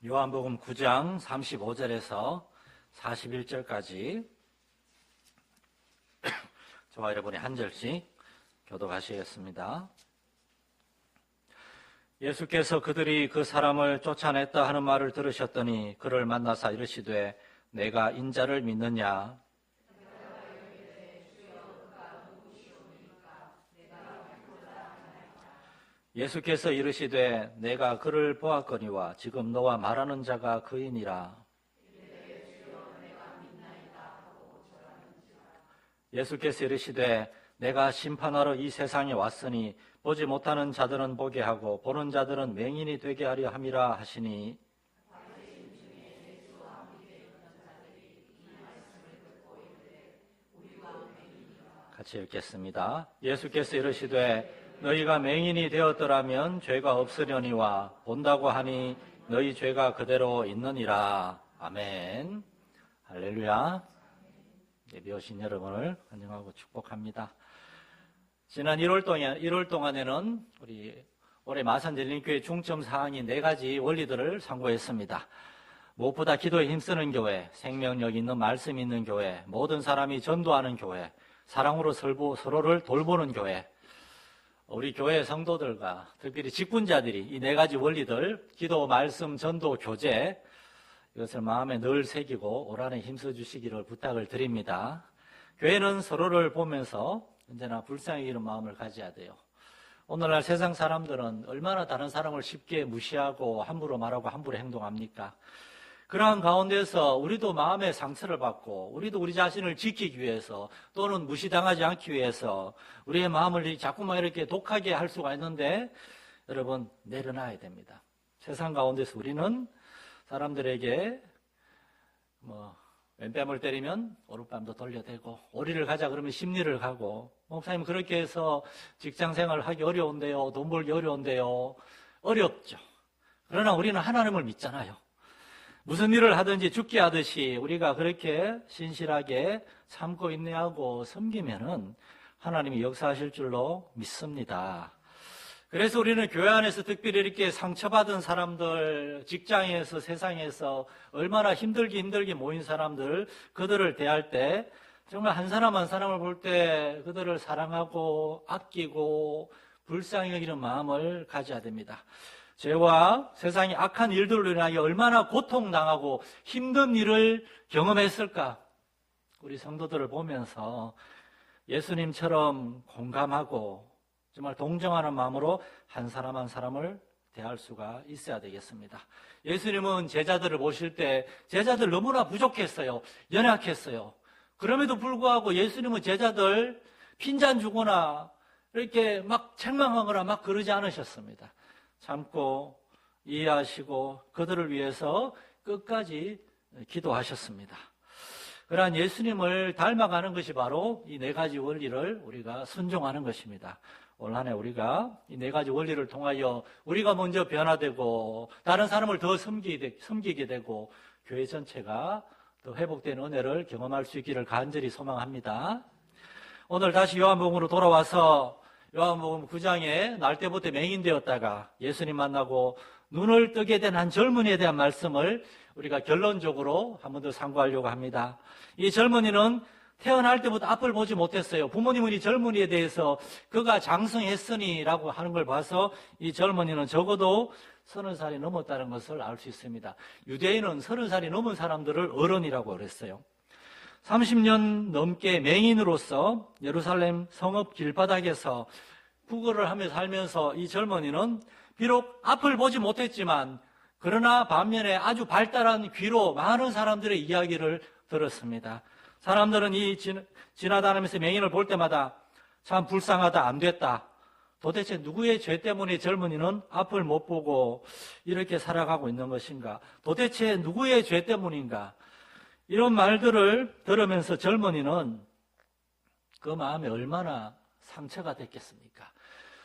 요한복음 9장 35절에서 41절까지 저와 여러분이 한 절씩 교독하시겠습니다. 예수께서 그들이 그 사람을 쫓아냈다 하는 말을 들으셨더니 그를 만나사 이르시되 내가 인자를 믿느냐? 예수께서 이르시되 내가 그를 보았거니와 지금 너와 말하는 자가 그이니라. 예수께서 이르시되 내가 심판하러 이 세상에 왔으니 보지 못하는 자들은 보게 하고 보는 자들은 맹인이 되게 하려 함이라 하시니, 같이 읽겠습니다. 예수께서 이르시되 너희가 맹인이 되었더라면 죄가 없으려니와 본다고 하니 너희 죄가 그대로 있느니라. 아멘. 할렐루야. 예배 오신 여러분을 환영하고 축복합니다. 지난 1월 동안에는 우리 올해 마산절림교회 중점 사항이 4가지 원리들을 상고했습니다. 무엇보다 기도에 힘쓰는 교회, 생명력 있는 말씀 있는 교회, 모든 사람이 전도하는 교회, 사랑으로 서로를 돌보는 교회, 우리 교회 성도들과 특별히 직분자들이 이 4가지 원리들, 기도, 말씀, 전도, 교제, 이것을 마음에 늘 새기고 올 한해 힘써 주시기를 부탁을 드립니다. 교회는 서로를 보면서 언제나 불쌍히 여기는 마음을 가져야 돼요. 오늘날 세상 사람들은 얼마나 다른 사람을 쉽게 무시하고 함부로 말하고 함부로 행동합니까? 그러한 가운데서 우리도 마음의 상처를 받고 우리도 우리 자신을 지키기 위해서 또는 무시당하지 않기 위해서 우리의 마음을 자꾸만 이렇게 독하게 할 수가 있는데, 여러분 내려놔야 됩니다. 세상 가운데서 우리는 사람들에게 왼뺨을 때리면 오른뺨도 돌려대고, 오리를 가자 그러면 심리를 가고, 목사님 그렇게 해서 직장생활을 하기 어려운데요, 돈 벌기 어려운데요. 어렵죠. 그러나 우리는 하나님을 믿잖아요. 무슨 일을 하든지 죽게 하듯이 우리가 그렇게 신실하게 참고 인내하고 섬기면은 하나님이 역사하실 줄로 믿습니다. 그래서 우리는 교회 안에서 특별히 이렇게 상처받은 사람들, 직장에서, 세상에서 얼마나 힘들게 모인 사람들, 그들을 대할 때 정말 한 사람 한 사람을 볼 때 그들을 사랑하고 아끼고 불쌍히 여기는 마음을 가져야 됩니다. 죄와 세상의 악한 일들로 인하여 얼마나 고통당하고 힘든 일을 경험했을까? 우리 성도들을 보면서 예수님처럼 공감하고 정말 동정하는 마음으로 한 사람 한 사람을 대할 수가 있어야 되겠습니다. 예수님은 제자들을 보실 때 제자들 너무나 부족했어요. 연약했어요. 그럼에도 불구하고 예수님은 제자들 핀잔 주거나 이렇게 막 책망하거나 막 그러지 않으셨습니다. 참고 이해하시고 그들을 위해서 끝까지 기도하셨습니다. 그러한 예수님을 닮아가는 것이 바로 이 4가지 원리를 우리가 순종하는 것입니다. 올 한해 우리가 이 4가지 원리를 통하여 우리가 먼저 변화되고 다른 사람을 더 섬기게 되고 교회 전체가 더 회복된 은혜를 경험할 수 있기를 간절히 소망합니다. 오늘 다시 요한복음으로 돌아와서 요한복음 9장에 날 때부터 맹인 되었다가 예수님 만나고 눈을 뜨게 된 한 젊은이에 대한 말씀을 우리가 결론적으로 한 번 더 상고하려고 합니다. 이 젊은이는 태어날 때부터 앞을 보지 못했어요. 부모님은 이 젊은이에 대해서 그가 장성했으니라고 하는 걸 봐서 이 젊은이는 적어도 30살이 넘었다는 것을 알 수 있습니다. 유대인은 30살이 넘은 사람들을 어른이라고 그랬어요. 30년 넘게 맹인으로서 예루살렘 성읍 길바닥에서 구걸을 하며 살면서 이 젊은이는 비록 앞을 보지 못했지만 그러나 반면에 아주 발달한 귀로 많은 사람들의 이야기를 들었습니다. 사람들은 이 지나다니면서 맹인을 볼 때마다 참 불쌍하다, 안 됐다. 도대체 누구의 죄 때문에 젊은이는 앞을 못 보고 이렇게 살아가고 있는 것인가? 도대체 누구의 죄 때문인가? 이런 말들을 들으면서 젊은이는 그 마음에 얼마나 상처가 됐겠습니까?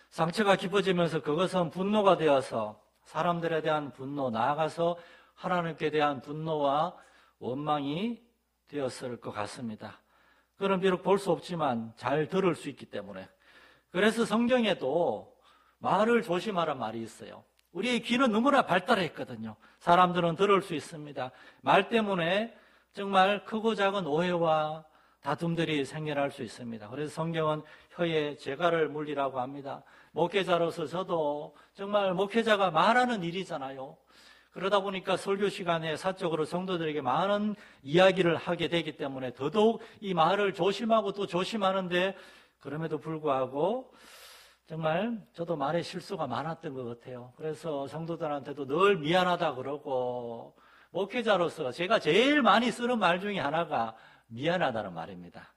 상처가 깊어지면서 그것은 분노가 되어서 사람들에 대한 분노, 나아가서 하나님께 대한 분노와 원망이 되었을 것 같습니다. 그건 비록 볼 수 없지만 잘 들을 수 있기 때문에. 그래서 성경에도 말을 조심하란 말이 있어요. 우리의 귀는 너무나 발달했거든요. 사람들은 들을 수 있습니다. 말 때문에 정말 크고 작은 오해와 다툼들이 생겨날 수 있습니다. 그래서 성경은 혀에 재갈을 물리라고 합니다. 목회자로서 저도 정말 목회자가 말하는 일이잖아요. 그러다 보니까 설교 시간에 사적으로 성도들에게 많은 이야기를 하게 되기 때문에 더더욱 이 말을 조심하고 또 조심하는데, 그럼에도 불구하고 정말 저도 말에 실수가 많았던 것 같아요. 그래서 성도들한테도 늘 미안하다 그러고, 목회자로서 제가 제일 많이 쓰는 말 중에 하나가 미안하다는 말입니다.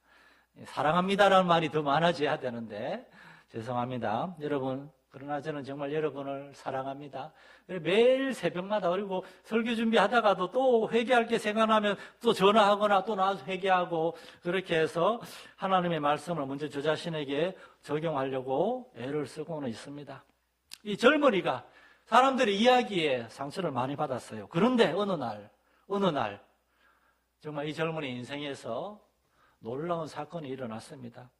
사랑합니다라는 말이 더 많아져야 되는데 죄송합니다. 여러분, 그러나 저는 정말 여러분을 사랑합니다. 매일 새벽마다, 그리고 설교 준비하다가도 또 회개할 게 생각나면 또 전화하거나 또 나와서 회개하고, 그렇게 해서 하나님의 말씀을 먼저 저 자신에게 적용하려고 애를 쓰고는 있습니다. 이 젊은이가 사람들의 이야기에 상처를 많이 받았어요. 그런데 어느 날 정말 이 젊은이 인생에서 놀라운 사건이 일어났습니다.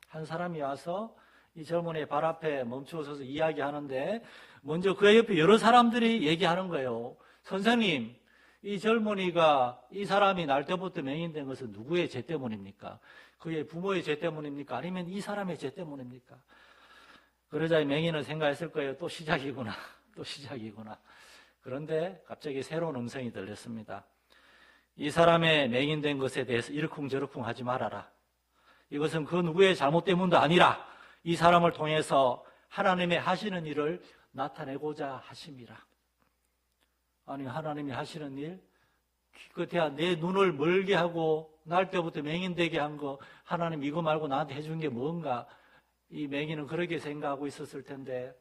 한 사람이 와서 이 젊은이의 발 앞에 멈추어서서 이야기하는데, 먼저 그 옆에 여러 사람들이 얘기하는 거예요. 선생님, 이 젊은이가, 이 사람이 날 때부터 맹인된 것은 누구의 죄 때문입니까? 그의 부모의 죄 때문입니까? 아니면 이 사람의 죄 때문입니까? 그러자 이 맹인은 생각했을 거예요. 또 시작이구나. 그런데 갑자기 새로운 음성이 들렸습니다. 이 사람의 맹인된 것에 대해서 이러쿵저러쿵 하지 말아라. 이것은 그 누구의 잘못 때문도 아니라 이 사람을 통해서 하나님의 하시는 일을 나타내고자 하심이라. 아니, 하나님이 하시는 일? 기껏해야 내 눈을 멀게 하고 날 때부터 맹인되게 한 거, 하나님 이거 말고 나한테 해준 게 뭔가? 이 맹인은 그렇게 생각하고 있었을 텐데,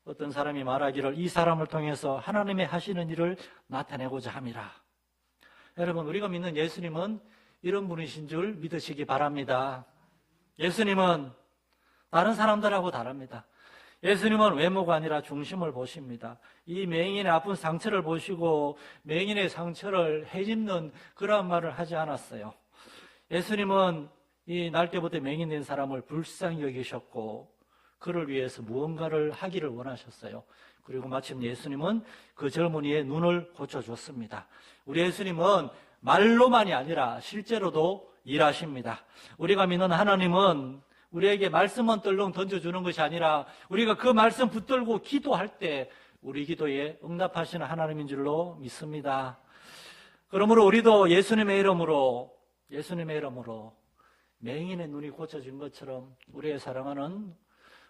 어떤 사람이 말하기를 이 사람을 통해서 하나님의 하시는 일을 나타내고자 함이라. 여러분, 우리가 믿는 예수님은 이런 분이신 줄 믿으시기 바랍니다. 예수님은 다른 사람들하고 다릅니다. 예수님은 외모가 아니라 중심을 보십니다. 이 맹인의 아픈 상처를 보시고 맹인의 상처를 헤집는 그런 말을 하지 않았어요. 예수님은 이 날 때부터 맹인된 사람을 불쌍히 여기셨고 그를 위해서 무언가를 하기를 원하셨어요. 그리고 마침 예수님은 그 젊은이의 눈을 고쳐줬습니다. 우리 예수님은 말로만이 아니라 실제로도 일하십니다. 우리가 믿는 하나님은 우리에게 말씀만 떨렁 던져주는 것이 아니라 우리가 그 말씀 붙들고 기도할 때 우리 기도에 응답하시는 하나님인 줄로 믿습니다. 그러므로 우리도 예수님의 이름으로 맹인의 눈이 고쳐진 것처럼 우리의 사랑하는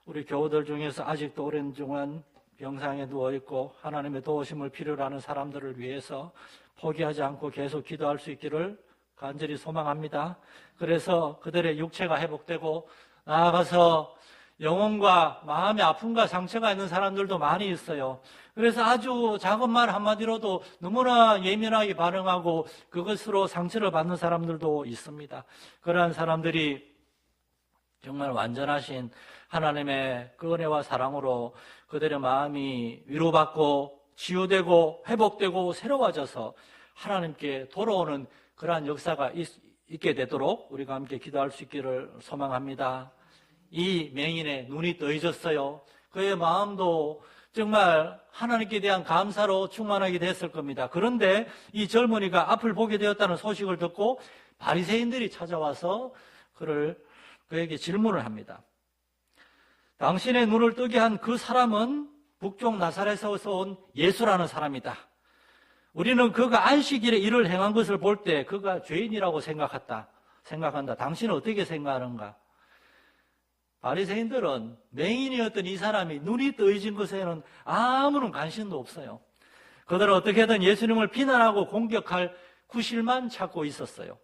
우리 교우들 중에서 아직도 오랜 동안 병상에 누워있고 하나님의 도우심을 필요로 하는 사람들을 위해서 포기하지 않고 계속 기도할 수 있기를 간절히 소망합니다. 그래서 그들의 육체가 회복되고 나아가서 영혼과 마음의 아픔과 상처가 있는 사람들도 많이 있어요. 그래서 아주 작은 말 한마디로도 너무나 예민하게 반응하고 그것으로 상처를 받는 사람들도 있습니다. 그러한 사람들이 정말 완전하신 하나님의 그 은혜와 사랑으로 그들의 마음이 위로받고 치유되고 회복되고 새로워져서 하나님께 돌아오는 그러한 역사가 있게 되도록 우리가 함께 기도할 수 있기를 소망합니다. 이 맹인의 눈이 떠져졌어요. 그의 마음도 정말 하나님께 대한 감사로 충만하게 됐을 겁니다. 그런데 이 젊은이가 앞을 보게 되었다는 소식을 듣고 바리새인들이 찾아와서 그에게 질문을 합니다. 당신의 눈을 뜨게 한 그 사람은 북쪽 나사렛에서 온 예수라는 사람이다. 우리는 그가 안식일에 일을 행한 것을 볼 때 그가 죄인이라고 생각한다. 당신은 어떻게 생각하는가? 바리새인들은 맹인이었던 이 사람이 눈이 떠진 것에는 아무런 관심도 없어요. 그들은 어떻게든 예수님을 비난하고 공격할 구실만 찾고 있었어요.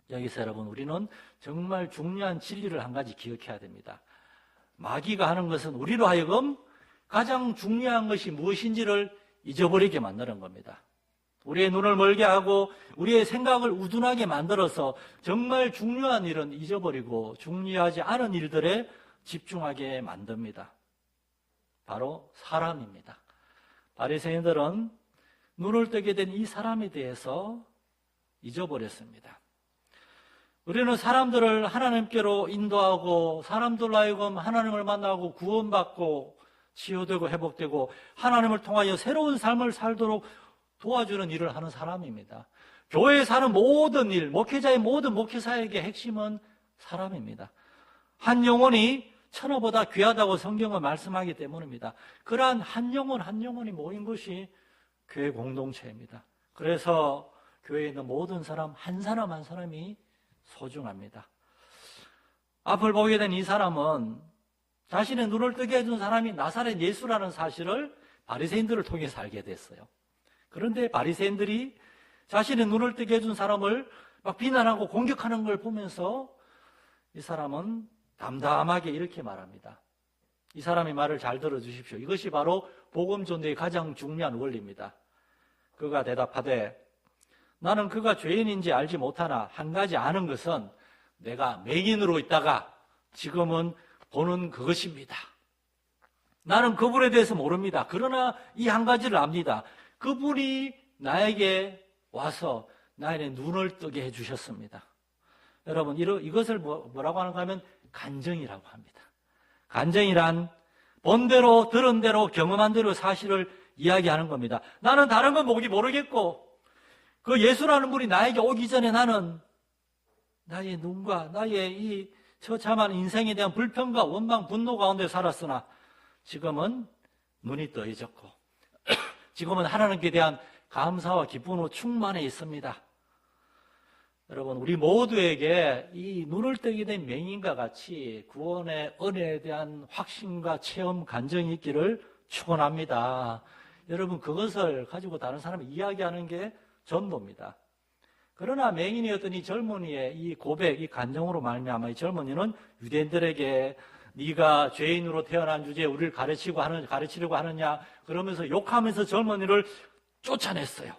여기서 여러분, 우리는 정말 중요한 진리를 한 가지 기억해야 됩니다. 마귀가 하는 것은 우리로 하여금 가장 중요한 것이 무엇인지를 잊어버리게 만드는 겁니다. 우리의 눈을 멀게 하고 우리의 생각을 우둔하게 만들어서 정말 중요한 일은 잊어버리고 중요하지 않은 일들에 집중하게 만듭니다. 바로 사람입니다. 바리새인들은 눈을 뜨게 된 이 사람에 대해서 잊어버렸습니다. 우리는 사람들을 하나님께로 인도하고 사람들로 하여금 하나님을 만나고 구원받고 치유되고 회복되고 하나님을 통하여 새로운 삶을 살도록 도와주는 일을 하는 사람입니다. 교회에 사는 모든 일, 목회자의 모든 목회사에게 핵심은 사람입니다. 한 영혼이 천하보다 귀하다고 성경은 말씀하기 때문입니다. 그러한 한 영혼 한 영혼이 모인 것이 교회 공동체입니다. 그래서 교회에 있는 모든 사람 한 사람이 소중합니다. 앞을 보게 된 이 사람은 자신의 눈을 뜨게 해준 사람이 나사렛 예수라는 사실을 바리새인들을 통해서 알게 됐어요. 그런데 바리새인들이 자신의 눈을 뜨게 해준 사람을 막 비난하고 공격하는 걸 보면서 이 사람은 담담하게 이렇게 말합니다. 이 사람의 말을 잘 들어주십시오. 이것이 바로 복음 전도의 가장 중요한 원리입니다. 그가 대답하되 나는 그가 죄인인지 알지 못하나 한 가지 아는 것은 내가 맹인으로 있다가 지금은 보는 그것입니다. 나는 그분에 대해서 모릅니다. 그러나 이 한 가지를 압니다. 그분이 나에게 와서 나의 눈을 뜨게 해주셨습니다. 여러분, 이것을 뭐라고 하는가 하면 간증이라고 합니다. 간증이란 본 대로, 들은 대로, 경험한 대로 사실을 이야기하는 겁니다. 나는 다른 건 모르겠고 그 예수라는 분이 나에게 오기 전에 나는 나의 눈과 나의 이 처참한 인생에 대한 불평과 원망, 분노 가운데 살았으나 지금은 눈이 떠해졌고 지금은 하나님께 대한 감사와 기쁨으로 충만해 있습니다. 여러분, 우리 모두에게 이 눈을 뜨게 된 맹인과 같이 구원의 은혜에 대한 확신과 체험, 간증이 있기를 축원합니다. 여러분, 그것을 가지고 다른 사람이 이야기하는 게 전부입니다. 그러나 맹인이었던 이 젊은이의 이 고백, 이 간증으로 말미암아 이 젊은이는 유대인들에게 네가 죄인으로 태어난 주제에 우리를 가르치려고 하느냐 그러면서 욕하면서 젊은이를 쫓아냈어요.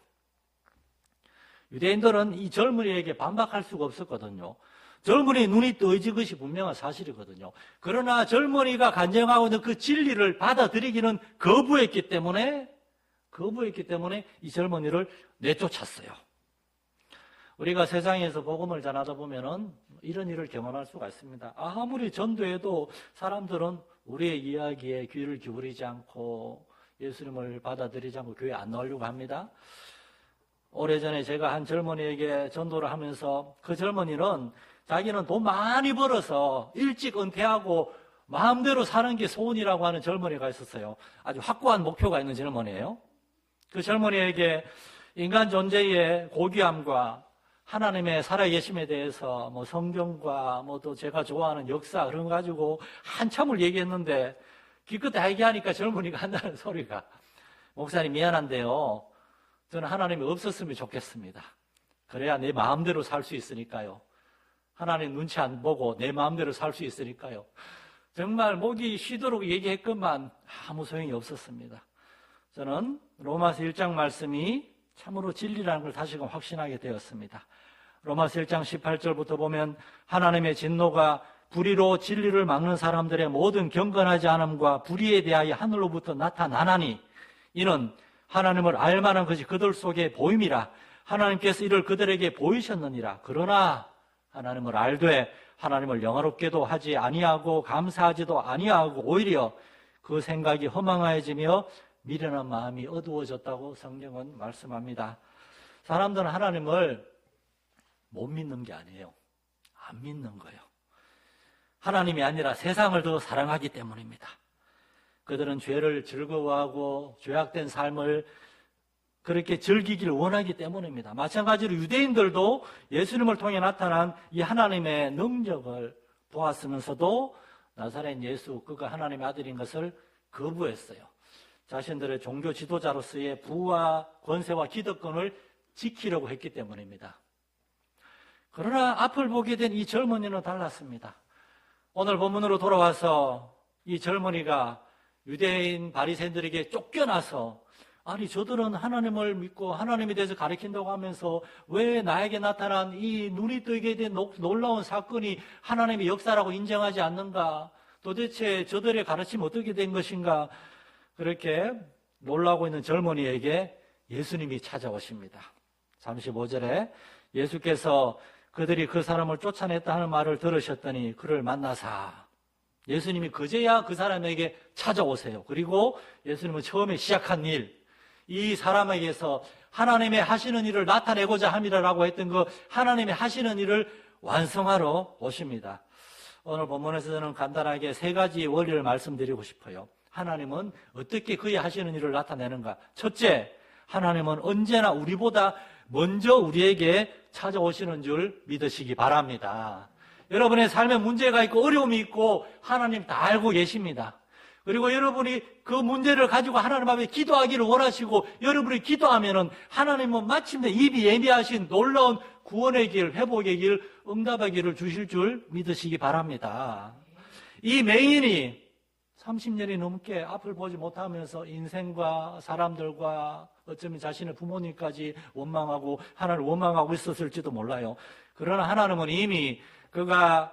유대인들은 이 젊은이에게 반박할 수가 없었거든요. 젊은이의 눈이 떠진 것이 분명한 사실이거든요. 그러나 젊은이가 간증하고 있는 그 진리를 받아들이기는 거부했기 때문에 이 젊은이를 내쫓았어요. 우리가 세상에서 복음을 전하다 보면은 이런 일을 경험할 수가 있습니다. 아무리 전도해도 사람들은 우리의 이야기에 귀를 기울이지 않고 예수님을 받아들이지 않고 교회 안 나오려고 합니다. 오래전에 제가 한 젊은이에게 전도를 하면서 그 젊은이는 자기는 돈 많이 벌어서 일찍 은퇴하고 마음대로 사는 게 소원이라고 하는 젊은이가 있었어요. 아주 확고한 목표가 있는 젊은이에요. 그 젊은이에게 인간 존재의 고귀함과 하나님의 살아계심에 대해서 성경과 또 제가 좋아하는 역사 그런 거 가지고 한참을 얘기했는데 기껏 얘기하니까 젊은이가 한다는 소리가 목사님 미안한데요. 저는 하나님이 없었으면 좋겠습니다. 그래야 내 마음대로 살 수 있으니까요. 하나님 눈치 안 보고 내 마음대로 살 수 있으니까요. 정말 목이 쉬도록 얘기했건만 아무 소용이 없었습니다. 저는 로마서 1장 말씀이 참으로 진리라는 걸 다시금 확신하게 되었습니다. 로마서 1장 18절부터 보면 하나님의 진노가 불의로 진리를 막는 사람들의 모든 경건하지 않음과 불의에 대하여 하늘로부터 나타나나니 이는 하나님을 알만한 것이 그들 속에 보임이라. 하나님께서 이를 그들에게 보이셨느니라. 그러나 하나님을 알되 하나님을 영화롭게도 하지 아니하고 감사하지도 아니하고 오히려 그 생각이 허망해지며 미련한 마음이 어두워졌다고 성경은 말씀합니다. 사람들은 하나님을 못 믿는 게 아니에요. 안 믿는 거예요. 하나님이 아니라 세상을 더 사랑하기 때문입니다. 그들은 죄를 즐거워하고 죄악된 삶을 그렇게 즐기기를 원하기 때문입니다. 마찬가지로 유대인들도 예수님을 통해 나타난 이 하나님의 능력을 보았으면서도 나사렛 예수, 그가 하나님의 아들인 것을 거부했어요. 자신들의 종교 지도자로서의 부와 권세와 기득권을 지키려고 했기 때문입니다. 그러나 앞을 보게 된 이 젊은이는 달랐습니다. 오늘 본문으로 돌아와서 이 젊은이가 유대인 바리새인들에게 쫓겨나서 아니 저들은 하나님을 믿고 하나님에 대해서 가르친다고 하면서 왜 나에게 나타난 이 눈이 뜨게 된 놀라운 사건이 하나님의 역사라고 인정하지 않는가? 도대체 저들의 가르침이 어떻게 된 것인가? 그렇게 놀라고 있는 젊은이에게 예수님이 찾아오십니다. 35절에 예수께서 그들이 그 사람을 쫓아냈다는 말을 들으셨더니 그를 만나사 예수님이 그제야 그 사람에게 찾아오세요. 그리고 예수님은 처음에 시작한 일, 이 사람에게서 하나님의 하시는 일을 나타내고자 함이라고 했던 그 하나님의 하시는 일을 완성하러 오십니다. 오늘 본문에서 저는 간단하게 세 가지 원리를 말씀드리고 싶어요. 하나님은 어떻게 그의 하시는 일을 나타내는가? 첫째, 하나님은 언제나 우리보다 먼저 우리에게 찾아오시는 줄 믿으시기 바랍니다. 여러분의 삶에 문제가 있고 어려움이 있고 하나님 다 알고 계십니다. 그리고 여러분이 그 문제를 가지고 하나님 앞에 기도하기를 원하시고 여러분이 기도하면은 하나님은 마침내 입이 예비하신 놀라운 구원의 길, 회복의 길, 응답의 길을 주실 줄 믿으시기 바랍니다. 이 맹인이 30년이 넘게 앞을 보지 못하면서 인생과 사람들과 어쩌면 자신의 부모님까지 원망하고 하나님을 원망하고 있었을지도 몰라요. 그러나 하나님은 이미 그가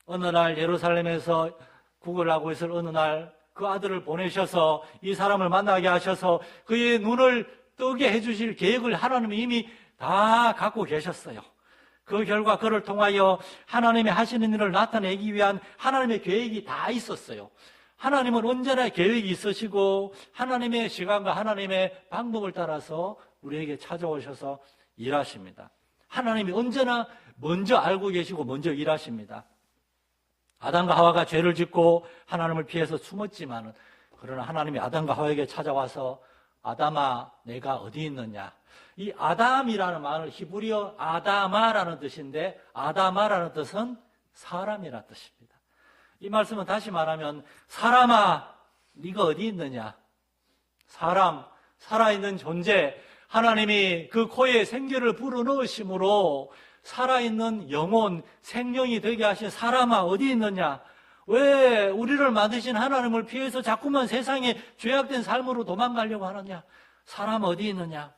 어느 날 예루살렘에서 구걸하고 있을 어느 날 그 아들을 보내셔서 이 사람을 만나게 하셔서 그의 눈을 뜨게 해주실 계획을 하나님이 이미 다 갖고 계셨어요. 그 결과 그를 통하여 하나님의 하시는 일을 나타내기 위한 하나님의 계획이 다 있었어요. 하나님은 언제나 계획이 있으시고 하나님의 시간과 하나님의 방법을 따라서 우리에게 찾아오셔서 일하십니다. 하나님이 언제나 먼저 알고 계시고 먼저 일하십니다. 아담과 하와가 죄를 짓고 하나님을 피해서 숨었지만 그러나 하나님이 아담과 하와에게 찾아와서 아담아 내가 어디 있느냐. 이 아담이라는 말은 히브리어 아다마라는 뜻인데 아다마라는 뜻은 사람이라는 뜻입니다. 이 말씀은 다시 말하면 사람아 네가 어디 있느냐. 사람, 살아있는 존재, 하나님이 그 코에 생기를 불어넣으심으로 살아있는 영혼, 생명이 되게 하신 사람아 어디 있느냐. 왜 우리를 만드신 하나님을 피해서 자꾸만 세상에 죄악된 삶으로 도망가려고 하느냐. 사람 어디 있느냐.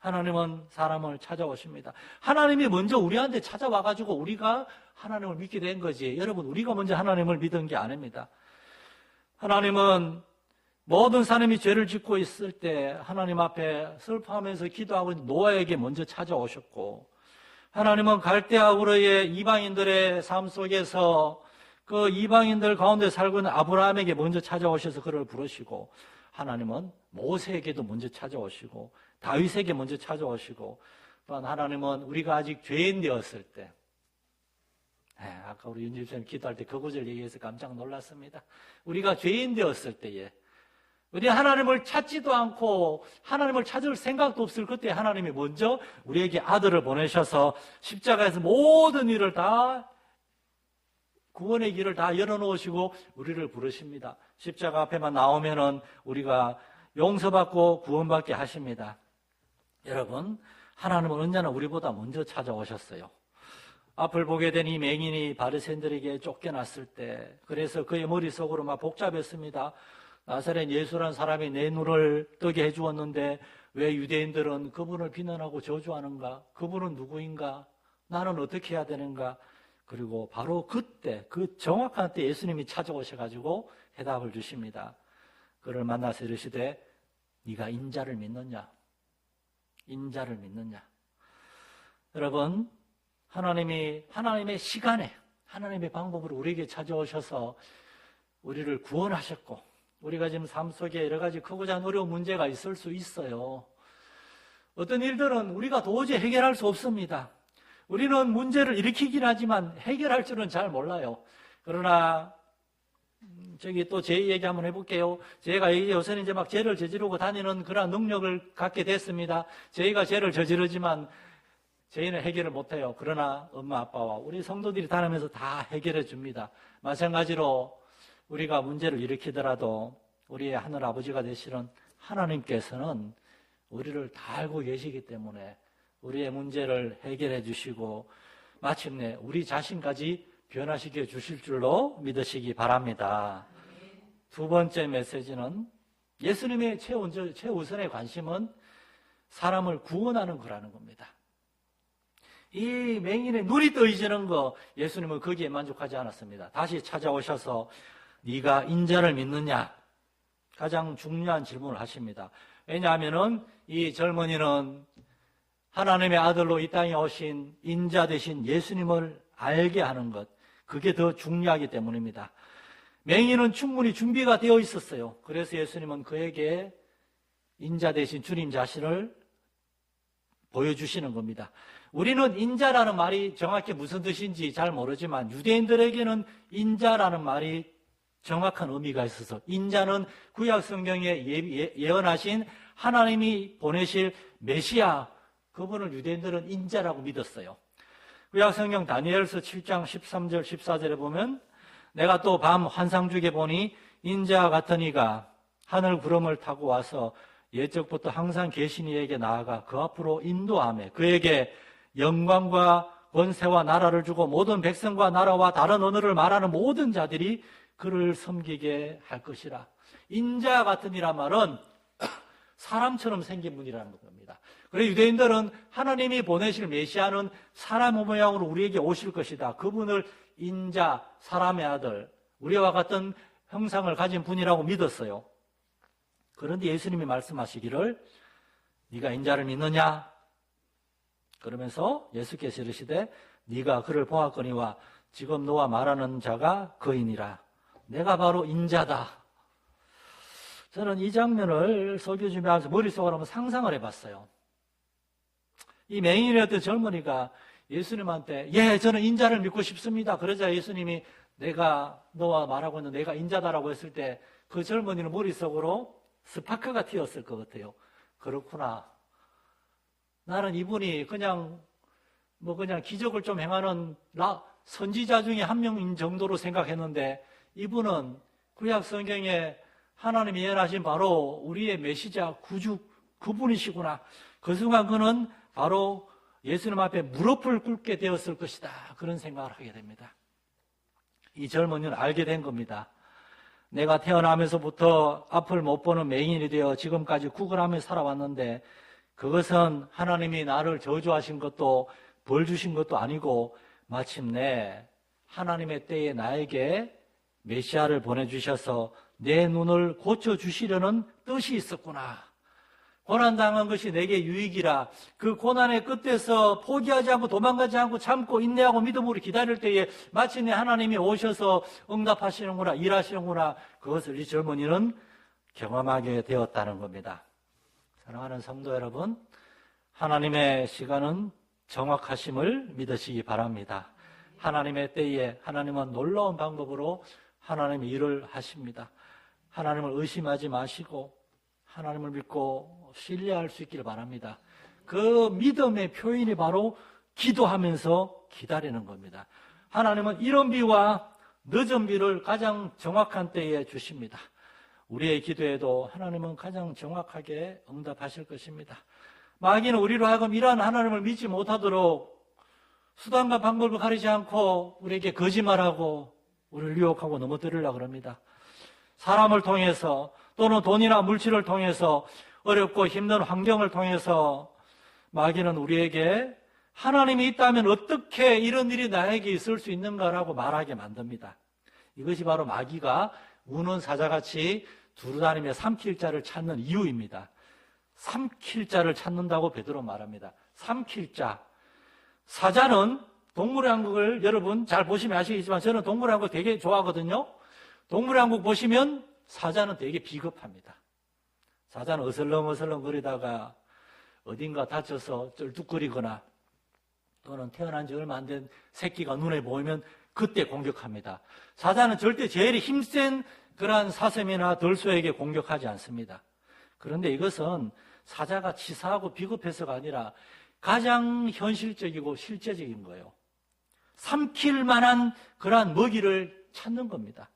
하나님은 사람을 찾아오십니다. 하나님이 먼저 우리한테 찾아와가지고 우리가 하나님을 믿게 된 거지. 여러분, 우리가 먼저 하나님을 믿은 게 아닙니다. 하나님은 모든 사람이 죄를 짓고 있을 때 하나님 앞에 슬퍼하면서 기도하고 있는 노아에게 먼저 찾아오셨고, 하나님은 갈대아 우르의 이방인들의 삶 속에서 그 이방인들 가운데 살고 있는 아브라함에게 먼저 찾아오셔서 그를 부르시고, 하나님은 모세에게도 먼저 찾아오시고 다윗에게 먼저 찾아오시고, 또한 하나님은 우리가 아직 죄인 되었을 때, 아까 우리 윤지 집사님 기도할 때 그 구절 얘기해서 깜짝 놀랐습니다. 우리가 죄인 되었을 때에 우리 하나님을 찾지도 않고 하나님을 찾을 생각도 없을 그때 하나님이 먼저 우리에게 아들을 보내셔서 십자가에서 모든 일을 다, 구원의 길을 다 열어놓으시고 우리를 부르십니다. 십자가 앞에만 나오면은 우리가 용서받고 구원받게 하십니다. 여러분, 하나님은 언제나 우리보다 먼저 찾아오셨어요. 앞을 보게 된 이 맹인이 바리새인들에게 쫓겨났을 때, 그래서 그의 머릿속으로 막 복잡했습니다. 나사렛 예수라는 사람이 내 눈을 뜨게 해주었는데 왜 유대인들은 그분을 비난하고 저주하는가? 그분은 누구인가? 나는 어떻게 해야 되는가? 그리고 바로 그때, 그 정확한 때 예수님이 찾아오셔가지고 해답을 주십니다. 그를 만나서 이르시되 네가 인자를 믿느냐? 인자를 믿느냐? 여러분, 하나님이 하나님의 시간에 하나님의 방법으로 우리에게 찾아오셔서 우리를 구원하셨고, 우리가 지금 삶 속에 여러 가지 크고 작은 어려운 문제가 있을 수 있어요. 어떤 일들은 우리가 도저히 해결할 수 없습니다. 우리는 문제를 일으키긴 하지만 해결할 줄은 잘 몰라요. 그러나 또 제 얘기 한번 해볼게요. 제가 요새는 이제 막 죄를 저지르고 다니는 그런 능력을 갖게 됐습니다. 저희가 죄를 저지르지만 저희는 해결을 못해요. 그러나 엄마 아빠와 우리 성도들이 다니면서 다 해결해 줍니다. 마찬가지로 우리가 문제를 일으키더라도 우리의 하늘 아버지가 되시는 하나님께서는 우리를 다 알고 계시기 때문에 우리의 문제를 해결해 주시고 마침내 우리 자신까지 변화시켜 주실 줄로 믿으시기 바랍니다. 두 번째 메시지는 예수님의 최우선의 관심은 사람을 구원하는 거라는 겁니다. 이 맹인의 눈이 떠지는 거, 예수님은 거기에 만족하지 않았습니다. 다시 찾아오셔서 네가 인자를 믿느냐? 가장 중요한 질문을 하십니다. 왜냐하면 이 젊은이는 하나님의 아들로 이 땅에 오신 인자 되신 예수님을 알게 하는 것, 그게 더 중요하기 때문입니다. 맹인은 충분히 준비가 되어 있었어요. 그래서 예수님은 그에게 인자 대신 주님 자신을 보여주시는 겁니다. 우리는 인자라는 말이 정확히 무슨 뜻인지 잘 모르지만 유대인들에게는 인자라는 말이 정확한 의미가 있어서 인자는 구약 성경에 예언하신 하나님이 보내실 메시아, 그분을 유대인들은 인자라고 믿었어요. 구약 성경 다니엘서 7장 13절 14절에 보면 내가 또 밤 환상 중에 보니 인자 같은 이가 하늘 구름을 타고 와서 옛적부터 항상 계신 이에게 나아가 그 앞으로 인도하며 그에게 영광과 권세와 나라를 주고 모든 백성과 나라와 다른 언어를 말하는 모든 자들이 그를 섬기게 할 것이라. 인자 같은 이란 말은 사람처럼 생긴 분이라는 겁니다. 그래서 유대인들은 하나님이 보내실 메시아는 사람 모양으로 우리에게 오실 것이다. 그분을 인자, 사람의 아들, 우리와 같은 형상을 가진 분이라고 믿었어요. 그런데 예수님이 말씀하시기를 네가 인자를 믿느냐? 그러면서 예수께서 이르시되 네가 그를 보았거니와 지금 너와 말하는 자가 그이니라. 내가 바로 인자다. 저는 이 장면을 설교 준비하면서 머릿속으로 한번 상상을 해봤어요. 이 맹인이었던 젊은이가 예수님한테 저는 인자를 믿고 싶습니다. 그러자 예수님이 내가 너와 말하고 있는 내가 인자다라고 했을 때 그 젊은이는 머릿속으로 스파크가 튀었을 것 같아요. 그렇구나. 나는 이분이 그냥 기적을 좀 행하는 선지자 중에 한 명인 정도로 생각했는데 이분은 구약 성경에 하나님이 예언하신 바로 우리의 메시자 구주 그분이시구나. 그 순간 그는 바로 예수님 앞에 무릎을 꿇게 되었을 것이다. 그런 생각을 하게 됩니다. 이 젊은이는 알게 된 겁니다. 내가 태어나면서부터 앞을 못 보는 맹인이 되어 지금까지 구걸하며 살아왔는데 그것은 하나님이 나를 저주하신 것도 벌 주신 것도 아니고 마침내 하나님의 때에 나에게 메시아를 보내주셔서 내 눈을 고쳐주시려는 뜻이 있었구나. 고난당한 것이 내게 유익이라. 그 고난의 끝에서 포기하지 않고 도망가지 않고 참고 인내하고 믿음으로 기다릴 때에 마침내 하나님이 오셔서 응답하시는구나, 일하시는구나. 그것을 이 젊은이는 경험하게 되었다는 겁니다. 사랑하는 성도 여러분, 하나님의 시간은 정확하심을 믿으시기 바랍니다. 하나님의 때에 하나님은 놀라운 방법으로 하나님의 일을 하십니다. 하나님을 의심하지 마시고 하나님을 믿고 신뢰할 수 있기를 바랍니다. 그 믿음의 표현이 바로 기도하면서 기다리는 겁니다. 하나님은 이른 비와 늦은 비를 가장 정확한 때에 주십니다. 우리의 기도에도 하나님은 가장 정확하게 응답하실 것입니다. 마귀는 우리로 하여금 이러한 하나님을 믿지 못하도록 수단과 방법을 가리지 않고 우리에게 거짓말하고 우리를 유혹하고 넘어뜨리려고 합니다. 사람을 통해서 또는 돈이나 물질을 통해서 어렵고 힘든 환경을 통해서 마귀는 우리에게 하나님이 있다면 어떻게 이런 일이 나에게 있을 수 있는가라고 말하게 만듭니다. 이것이 바로 마귀가 우는 사자같이 두루다니며 삼킬 자를 찾는 이유입니다. 삼킬 자를 찾는다고 베드로 말합니다. 삼킬 자. 사자는 동물의 왕국을 여러분 잘 보시면 아시겠지만 저는 동물의 왕국 되게 좋아하거든요. 동물의 왕국 보시면 사자는 되게 비겁합니다. 사자는 어슬렁어슬렁 거리다가 어딘가 다쳐서 쩔뚝거리거나 또는 태어난 지 얼마 안 된 새끼가 눈에 보이면 그때 공격합니다. 사자는 절대 제일 힘센 그러한 사슴이나 들소에게 공격하지 않습니다. 그런데 이것은 사자가 치사하고 비겁해서가 아니라 가장 현실적이고 실제적인 거예요. 삼킬 만한 그러한 먹이를 찾는 겁니다.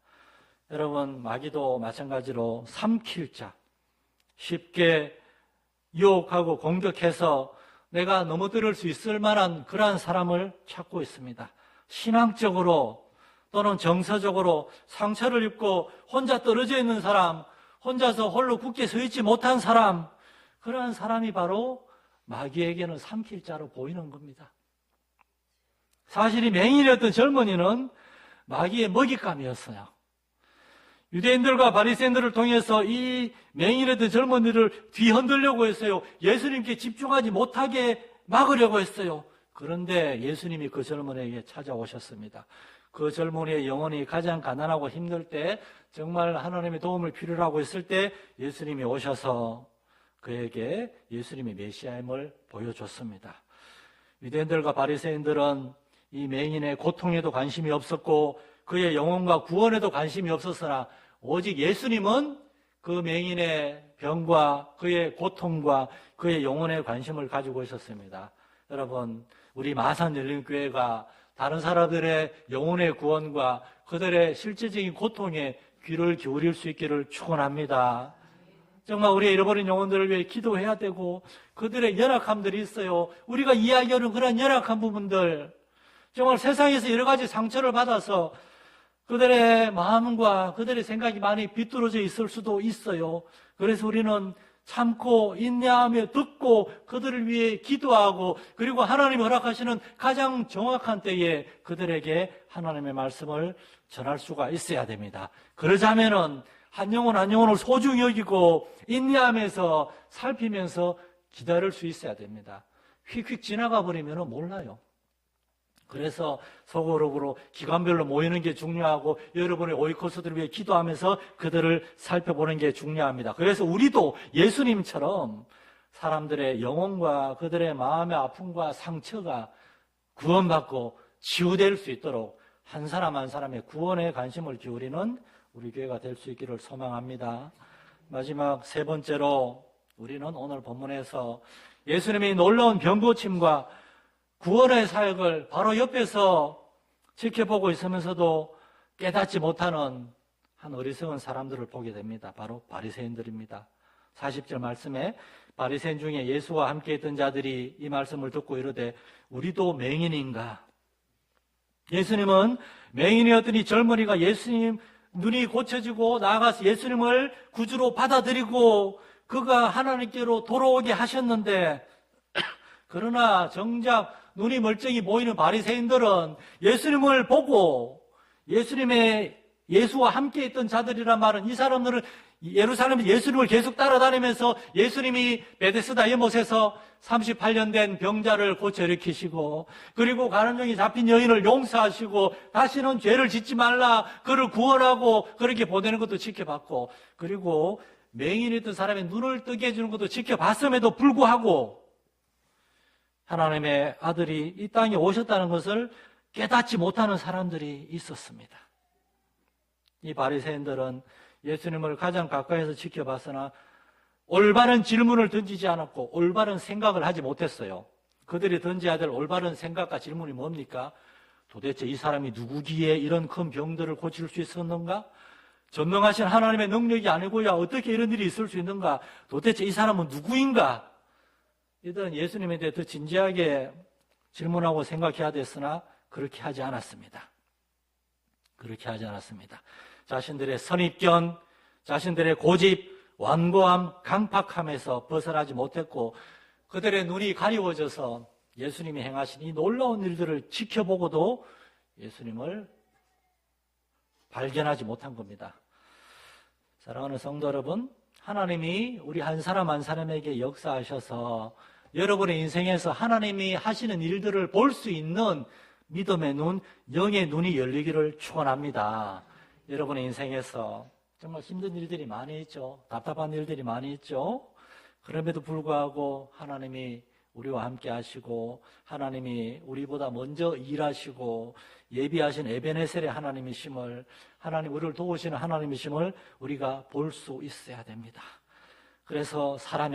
여러분, 마귀도 마찬가지로 삼킬 자, 쉽게 유혹하고 공격해서 내가 넘어뜨릴 수 있을 만한 그러한 사람을 찾고 있습니다. 신앙적으로 또는 정서적으로 상처를 입고 혼자 떨어져 있는 사람, 혼자서 홀로 굳게 서 있지 못한 사람, 그러한 사람이 바로 마귀에게는 삼킬 자로 보이는 겁니다. 사실 이 맹인이었던 젊은이는 마귀의 먹잇감이었어요. 유대인들과 바리새인들을 통해서 이 맹인이었던 젊은이를 뒤흔들려고 했어요. 예수님께 집중하지 못하게 막으려고 했어요. 그런데 예수님이 그 젊은이에게 찾아오셨습니다. 그 젊은이의 영혼이 가장 가난하고 힘들 때, 정말 하나님의 도움을 필요로 하고 있을 때 예수님이 오셔서 그에게 예수님의 메시아임을 보여줬습니다. 유대인들과 바리새인들은 이 맹인의 고통에도 관심이 없었고 그의 영혼과 구원에도 관심이 없었으나 오직 예수님은 그 맹인의 병과 그의 고통과 그의 영혼에 관심을 가지고 있었습니다. 여러분, 우리 마산열린교회가 다른 사람들의 영혼의 구원과 그들의 실제적인 고통에 귀를 기울일 수 있기를 축원합니다. 정말 우리의 잃어버린 영혼들을 위해 기도해야 되고 그들의 연약함들이 있어요. 우리가 이야기하는 그런 연약한 부분들, 정말 세상에서 여러 가지 상처를 받아서 그들의 마음과 그들의 생각이 많이 비뚤어져 있을 수도 있어요. 그래서 우리는 참고 인내하며 듣고 그들을 위해 기도하고 그리고 하나님이 허락하시는 가장 정확한 때에 그들에게 하나님의 말씀을 전할 수가 있어야 됩니다. 그러자면은 한 영혼 한 영혼을 소중히 여기고 인내하면서 살피면서 기다릴 수 있어야 됩니다. 휙휙 지나가 버리면 몰라요. 그래서 소그룹으로 기관별로 모이는 게 중요하고 여러분의 오이코스들을 위해 기도하면서 그들을 살펴보는 게 중요합니다. 그래서 우리도 예수님처럼 사람들의 영혼과 그들의 마음의 아픔과 상처가 구원받고 치유될 수 있도록 한 사람 한 사람의 구원에 관심을 기울이는 우리 교회가 될 수 있기를 소망합니다. 마지막 세 번째로 우리는 오늘 본문에서 예수님이 놀라운 병고침과 구원의 사역을 바로 옆에서 지켜보고 있으면서도 깨닫지 못하는 한 어리석은 사람들을 보게 됩니다. 바로 바리새인들입니다. 40절 말씀에 바리새인 중에 예수와 함께 있던 자들이 이 말씀을 듣고 이르되 우리도 맹인인가? 예수님은 맹인이었더니 젊은이가 예수님 눈이 고쳐지고 나아가서 예수님을 구주로 받아들이고 그가 하나님께로 돌아오게 하셨는데 그러나 정작 눈이 멀쩡히 보이는 바리새인들은 예수님을 보고 예수와 함께 있던 자들이란 말은 이 사람들은 예루살렘에서 예수님을 계속 따라다니면서 예수님이 베데스다 연못에서 38년 된 병자를 고쳐 일으키시고 그리고 가늠병이 잡힌 여인을 용서하시고 다시는 죄를 짓지 말라 그를 구원하고 그렇게 보내는 것도 지켜봤고 그리고 맹인이었던 사람의 눈을 뜨게 해주는 것도 지켜봤음에도 불구하고 하나님의 아들이 이 땅에 오셨다는 것을 깨닫지 못하는 사람들이 있었습니다. 이 바리새인들은 예수님을 가장 가까이서 지켜봤으나 올바른 질문을 던지지 않았고 올바른 생각을 하지 못했어요. 그들이 던져야 될 올바른 생각과 질문이 뭡니까? 도대체 이 사람이 누구기에 이런 큰 병들을 고칠 수 있었는가? 전능하신 하나님의 능력이 아니고야 어떻게 이런 일이 있을 수 있는가? 도대체 이 사람은 누구인가? 이들은 예수님에 대해 더 진지하게 질문하고 생각해야 됐으나 그렇게 하지 않았습니다. 그렇게 하지 않았습니다. 자신들의 선입견, 자신들의 고집, 완고함, 강팍함에서 벗어나지 못했고 그들의 눈이 가리워져서 예수님이 행하신 이 놀라운 일들을 지켜보고도 예수님을 발견하지 못한 겁니다. 사랑하는 성도 여러분, 하나님이 우리 한 사람 한 사람에게 역사하셔서 여러분의 인생에서 하나님이 하시는 일들을 볼 수 있는 믿음의 눈, 영의 눈이 열리기를 축원합니다. 여러분의 인생에서 정말 힘든 일들이 많이 있죠. 답답한 일들이 많이 있죠. 그럼에도 불구하고 하나님이 우리와 함께 하시고 하나님이 우리보다 먼저 일하시고 예비하신 에베네셀의 하나님이심을 하나님 우리를 도우시는 하나님이심을 우리가 볼 수 있어야 됩니다. 그래서 사람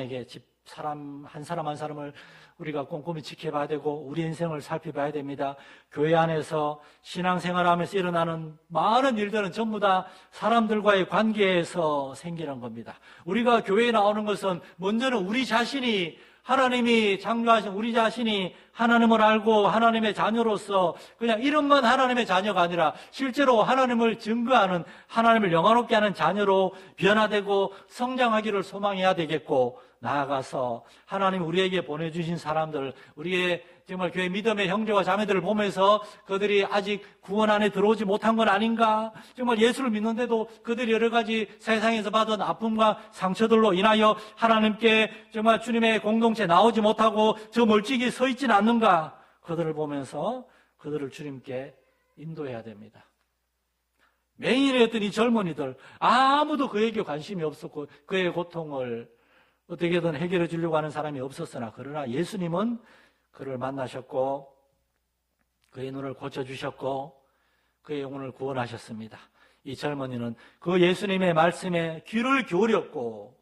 한 사람을 우리가 꼼꼼히 지켜봐야 되고 우리 인생을 살펴봐야 됩니다. 교회 안에서 신앙생활하면서 일어나는 많은 일들은 전부 다 사람들과의 관계에서 생기는 겁니다. 우리가 교회에 나오는 것은 먼저는 우리 자신이 하나님이 창조하신 우리 자신이 하나님을 알고 하나님의 자녀로서 그냥 이름만 하나님의 자녀가 아니라 실제로 하나님을 증거하는 하나님을 영화롭게 하는 자녀로 변화되고 성장하기를 소망해야 되겠고 나아가서 하나님 우리에게 보내주신 사람들 우리의 정말 교회 믿음의 형제와 자매들을 보면서 그들이 아직 구원 안에 들어오지 못한 건 아닌가? 정말 예수를 믿는데도 그들이 여러 가지 세상에서 받은 아픔과 상처들로 인하여 하나님께 정말 주님의 공동체에 나오지 못하고 저 멀찍이 서 있지는 않는가? 그들을 보면서 그들을 주님께 인도해야 됩니다. 맹인이었던 이 젊은이들 아무도 그에게 관심이 없었고 그의 고통을 어떻게든 해결해 주려고 하는 사람이 없었으나 그러나 예수님은 그를 만나셨고 그의 눈을 고쳐주셨고 그의 영혼을 구원하셨습니다. 이 젊은이는 그 예수님의 말씀에 귀를 기울였고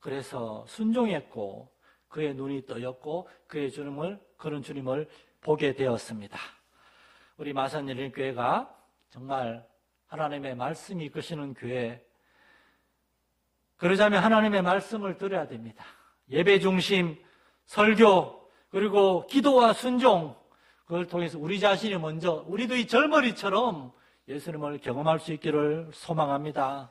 그래서 순종했고 그의 눈이 떠였고 그런 주님을 보게 되었습니다. 우리 마산예린교회가 정말 하나님의 말씀이 이끄시는 교회, 그러자면 하나님의 말씀을 들어야 됩니다. 예배 중심, 설교, 그리고 기도와 순종, 그걸 통해서 우리 자신이 먼저, 우리도 이 젊은이처럼 예수님을 경험할 수 있기를 소망합니다.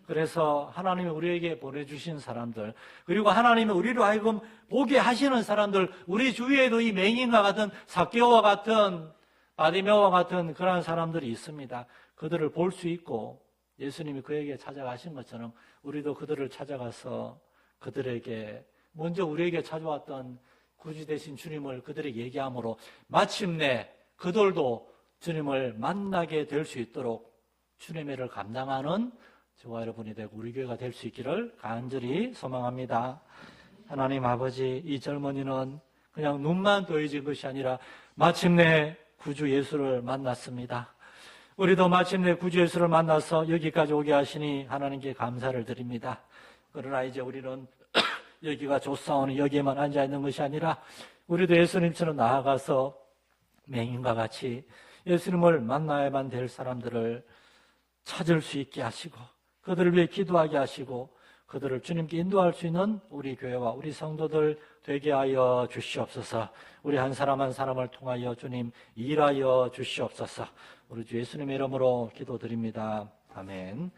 그래서 하나님이 우리에게 보내주신 사람들, 그리고 하나님이 우리로 하여금 보게 하시는 사람들, 우리 주위에도 이 맹인과 같은 삭개오와 같은 바디메오와 같은 그러한 사람들이 있습니다. 그들을 볼 수 있고 예수님이 그에게 찾아가신 것처럼 우리도 그들을 찾아가서 그들에게 먼저 우리에게 찾아왔던 구주 되신 주님을 그들에게 얘기함으로 마침내 그들도 주님을 만나게 될 수 있도록 주님의 일을 감당하는 저와 여러분이 되고 우리 교회가 될 수 있기를 간절히 소망합니다. 하나님 아버지, 이 젊은이는 그냥 눈만 떠있는 것이 아니라 마침내 구주 예수를 만났습니다. 우리도 마침내 구주 예수를 만나서 여기까지 오게 하시니 하나님께 감사를 드립니다. 그러나 이제 우리는 여기가 좋사오니 여기에만 앉아있는 것이 아니라 우리도 예수님처럼 나아가서 맹인과 같이 예수님을 만나야만 될 사람들을 찾을 수 있게 하시고 그들을 위해 기도하게 하시고 그들을 주님께 인도할 수 있는 우리 교회와 우리 성도들 되게 하여 주시옵소서. 우리 한 사람 한 사람을 통하여 주님 일하여 주시옵소서. 우리 주 예수님의 이름으로 기도드립니다. 아멘.